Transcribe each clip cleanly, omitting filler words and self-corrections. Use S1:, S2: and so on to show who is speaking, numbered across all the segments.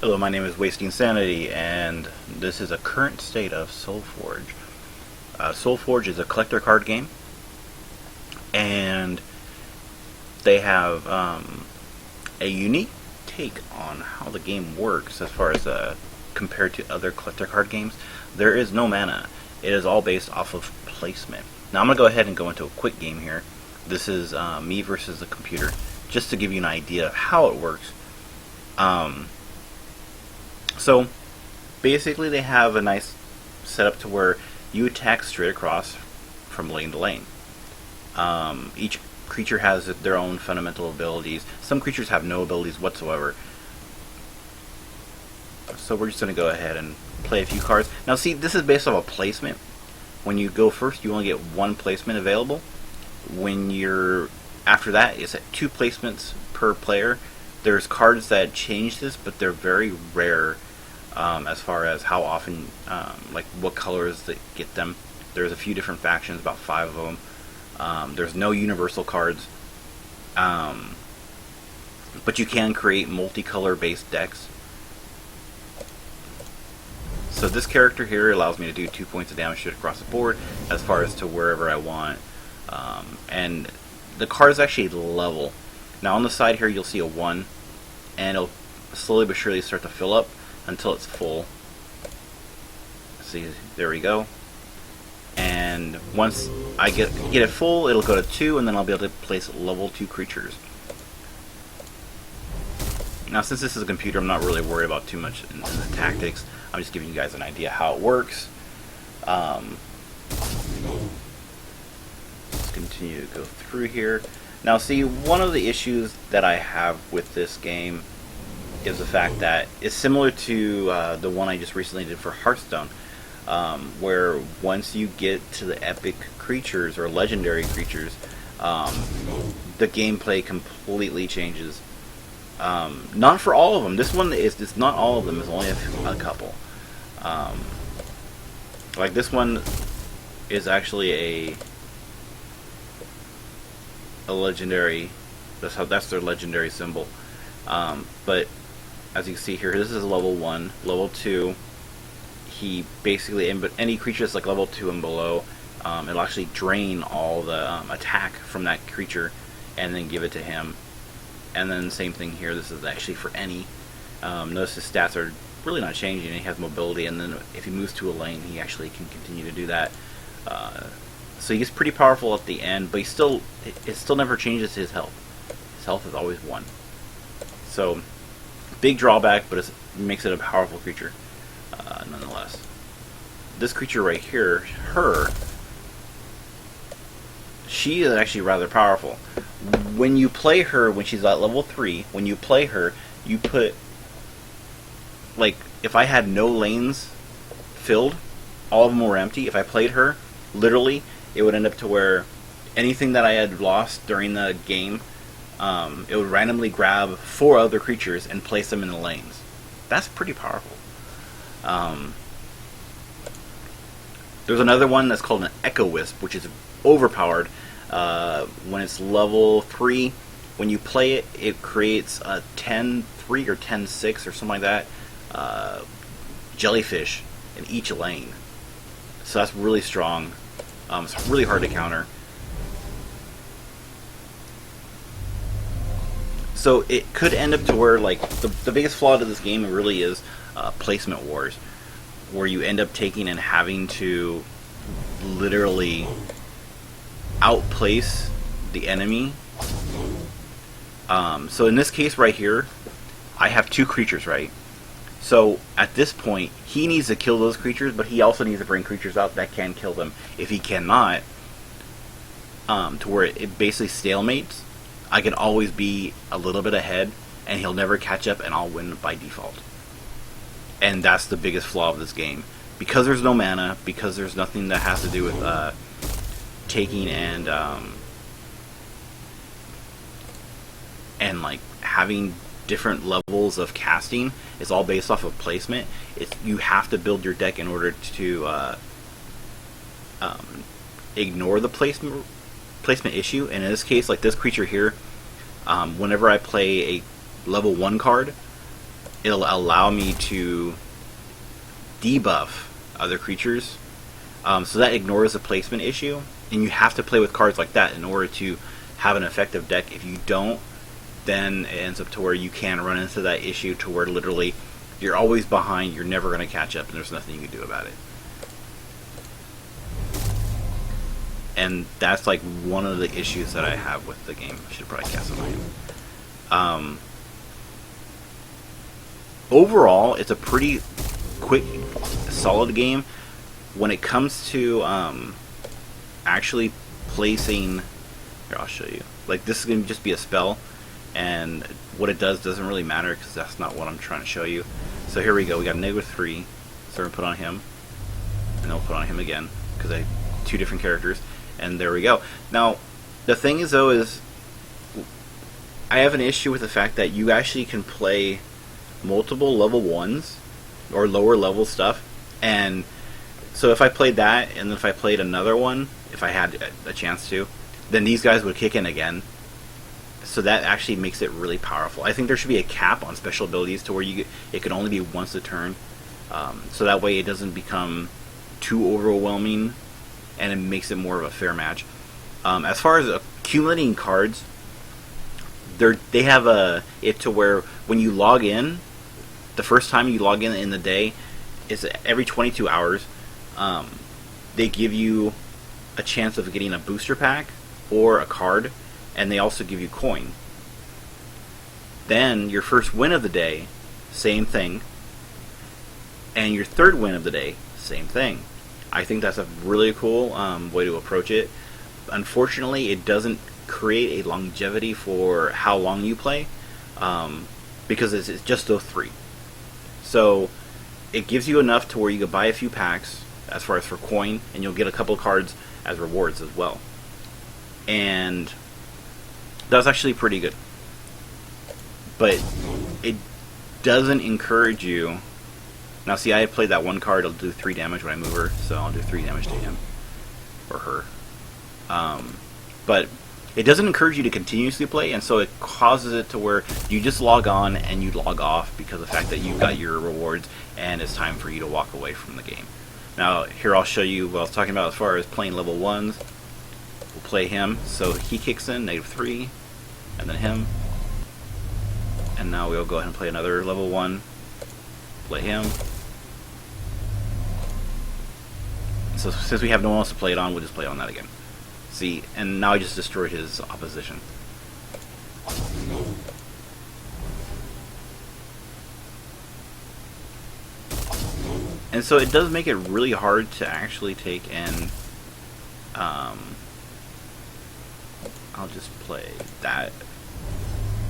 S1: Hello, my name is Wasting Sanity, and this is a current state of Solforge. Solforge is a collector card game, and they have a unique take on how the game works as far as compared to other collector card games. There is no mana. It is all based off of placement. Now I'm going to go ahead and go into a quick game here. This is me versus the computer, just to give you an idea of how it works. So basically they have a nice setup to where you attack straight across from lane to lane. Each creature has their own fundamental abilities. Some creatures have no abilities whatsoever. So we're just going to go ahead and play a few cards. Now see, this is based off a placement. When you go first, you only get one placement available. When you're after that, it's at 2 placements per player. There's cards that change this, but they're very rare as far as how often, like what colors that get them. There's a few different factions, about 5 of them. There's no universal cards, but you can create multicolor based decks. So this character here allows me to do 2 points of damage straight across the board as far as to wherever I want. And the cards actually level. Now on the side here you'll see a 1, and it'll slowly but surely start to fill up until it's full. See, there we go. And once I get it full, it'll go to 2, and then I'll be able to place level 2 creatures. Now since this is a computer, I'm not really worried about too much in the tactics. I'm just giving you guys an idea how it works. Let's continue to go through here. Now see, one of the issues that I have with this game is the fact that it's similar to the one I just recently did for Hearthstone, where once you get to the epic creatures or legendary creatures, the gameplay completely changes. Not for all of them. This one it's not all of them. It's only a couple. Like this one is actually a legendary. That's their legendary symbol. But as you can see here, this is level 1, level 2. He basically, but any creature that's like level 2 and below, it'll actually drain all the attack from that creature, and then give it to him. And then same thing here. This is actually for any. Notice his stats are really not changing. He has mobility, and then if he moves to a lane, he actually can continue to do that. So he's pretty powerful at the end, but it still never changes his health. His health is always 1. So big drawback, but it makes it a powerful creature nonetheless. This creature right here, she is actually rather powerful. When you play her, when she's at level 3, when you play her, you put, like, if I had no lanes filled, all of them were empty, if I played her, literally, it would end up to where anything that I had lost during the game, it would randomly grab 4 other creatures and place them in the lanes. That's pretty powerful. There's another one that's called an Echo Wisp, which is overpowered. When it's level 3, when you play it, it creates a 10-3 or 10-6 or something like that jellyfish in each lane. So that's really strong. It's really hard to counter. So it could end up to where, like, the biggest flaw to this game really is placement wars, where you end up taking and having to literally outplace the enemy. So in this case right here, I have 2 creatures, right? So at this point, he needs to kill those creatures, but he also needs to bring creatures out that can kill them. If he cannot, to where it basically stalemates, I can always be a little bit ahead, and he'll never catch up, and I'll win by default. And that's the biggest flaw of this game. Because there's no mana, because there's nothing that has to do with taking and like having different levels of casting. It's all based off of placement. You have to build your deck in order to ignore the placement issue. And in this case, like this creature here, whenever I play a level 1 card, it'll allow me to debuff other creatures. So that ignores the placement issue, and you have to play with cards like that in order to have an effective deck. If you don't, then it ends up to where you can run into that issue to where literally you're always behind, you're never going to catch up, and there's nothing you can do about it. And that's like one of the issues that I have with the game. I should probably cast on my hand. Overall, it's a pretty quick, solid game. When it comes to actually placing, here, I'll show you. Like, this is going to just be a spell, and what it does doesn't really matter because that's not what I'm trying to show you. So here we go. We got -3, so we're going to put on him, and then we'll put on him again because I have 2 different characters, and there we go. Now, the thing is, though, is I have an issue with the fact that you actually can play multiple level 1s or lower level stuff, and so if I played that, and then if I played another one, if I had a chance to, then these guys would kick in again. So that actually makes it really powerful. I think there should be a cap on special abilities to where it can only be once a turn. So that way it doesn't become too overwhelming, and it makes it more of a fair match. As far as accumulating cards, they have it to where when you log in, the first time you log in the day, is every 22 hours. They give you a chance of getting a booster pack or a card, and they also give you coin. Then your first win of the day, same thing, and your third win of the day, same thing. I think that's a really cool way to approach it. Unfortunately, it doesn't create a longevity for how long you play, because it's just those 3. So it gives you enough to where you can buy a few packs as far as for coin, and you'll get a couple cards as rewards as well. And that's actually pretty good. But it doesn't encourage you. Now see, I played that one card, it'll do 3 damage when I move her, so I'll do 3 damage to him. Or her. But it doesn't encourage you to continuously play, and so it causes it to where you just log on and you log off because of the fact that you got your rewards and it's time for you to walk away from the game. Now, here I'll show you what I was talking about as far as playing level 1s. We'll play him, so he kicks in, -3, and then him. And now we'll go ahead and play another level 1. Play him. So since we have no one else to play it on, we'll just play on that again. See, and now I just destroyed his opposition. And so it does make it really hard to actually take in. I'll just play that.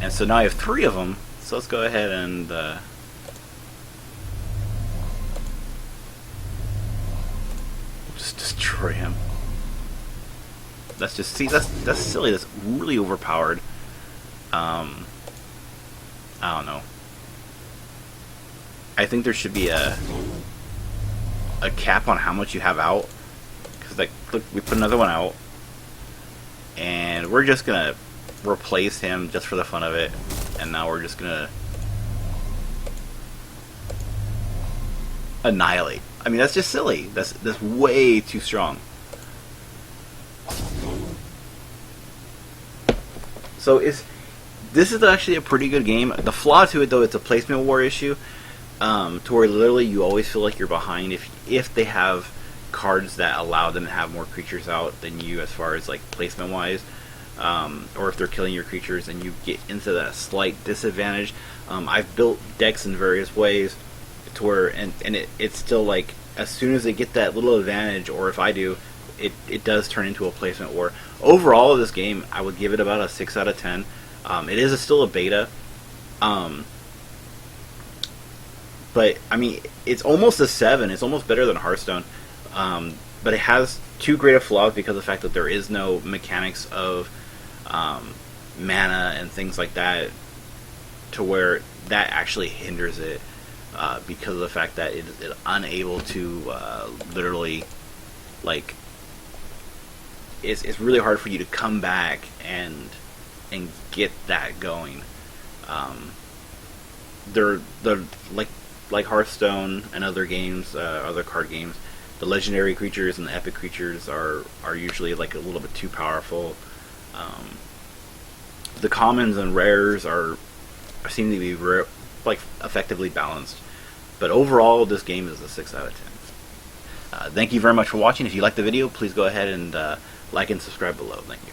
S1: And so now I have 3 of them. So let's go ahead and we'll just destroy him. That's just, see, that's silly. That's really overpowered. I don't know. I think there should be a cap on how much you have out, because like, look, we put another one out, and we're just gonna replace him just for the fun of it, and now we're just gonna annihilate. I mean, that's just silly. That's way too strong. So this is actually a pretty good game. The flaw to it, though, it's a placement war issue, to where literally you always feel like you're behind if they have cards that allow them to have more creatures out than you as far as like placement wise, or if they're killing your creatures and you get into that slight disadvantage. I've built decks in various ways to where and it's still like as soon as they get that little advantage, or if I do, it does turn into a placement war. Overall, this game, I would give it about a 6 out of 10. It is still a beta. But, I mean, it's almost a 7. It's almost better than Hearthstone. But it has 2 great flaws because of the fact that there is no mechanics of mana and things like that, to where that actually hinders it because of the fact that it is unable to literally, like, it's really hard for you to come back and get that going. they're like Hearthstone and other games, other card games. The legendary creatures and the epic creatures are usually like a little bit too powerful. The commons and rares seem to be like effectively balanced. But overall, this game is a 6 out of 10. Thank you very much for watching. If you liked the video, please go ahead and like and subscribe below. Thank you.